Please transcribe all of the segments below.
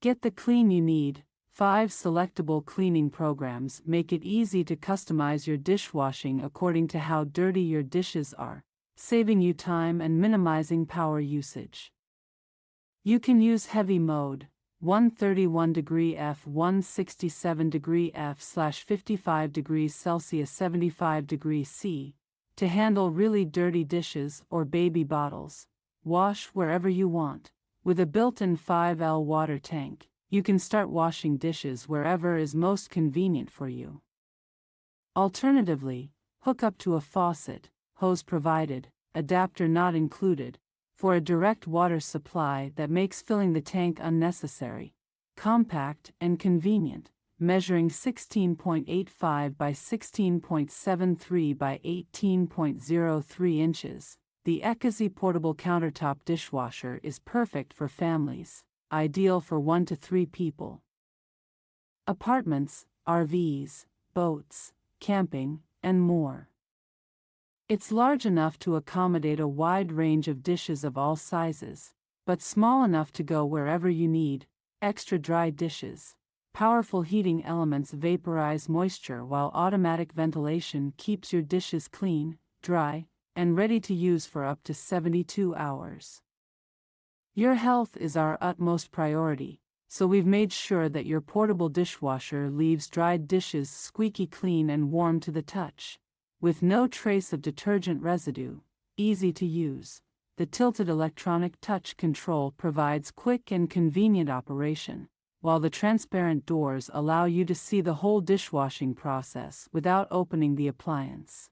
Get the clean you need. 5 selectable cleaning programs make it easy to customize your dishwashing according to how dirty your dishes are, saving you time and minimizing power usage. You can use heavy mode, 131 degree F 167 degree F/55 degrees Celsius 75 degrees C, to handle really dirty dishes or baby bottles. Wash wherever you want. With a built-in 5L water tank, you can start washing dishes wherever is most convenient for you. Alternatively, hook up to a faucet, hose provided, adapter not included, for a direct water supply that makes filling the tank unnecessary. Compact and convenient, measuring 16.85 by 16.73 by 18.03 inches. The ecozy portable countertop dishwasher is perfect for families, ideal for 1 to 3 people. Apartments, RVs, boats, camping, and more. It's large enough to accommodate a wide range of dishes of all sizes, but small enough to go wherever you need. Extra dry dishes. Powerful heating elements vaporize moisture while automatic ventilation keeps your dishes clean, dry, and ready to use for up to 72 hours. Your health is our utmost priority, so we've made sure that your portable dishwasher leaves dried dishes squeaky clean and warm to the touch. With no trace of detergent residue, easy to use, the tilted electronic touch control provides quick and convenient operation, while the transparent doors allow you to see the whole dishwashing process without opening the appliance.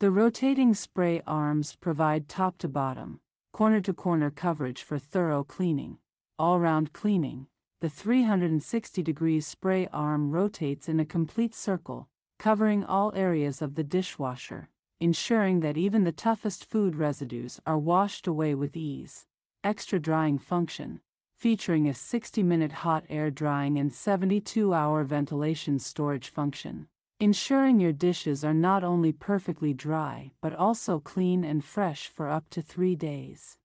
The rotating spray arms provide top-to-bottom, corner-to-corner coverage for thorough cleaning. All-round cleaning, the 360-degree spray arm rotates in a complete circle, covering all areas of the dishwasher, ensuring that even the toughest food residues are washed away with ease. Extra drying function, featuring a 60-minute hot air drying and 72-hour ventilation storage function, ensuring your dishes are not only perfectly dry but also clean and fresh for up to 3 days.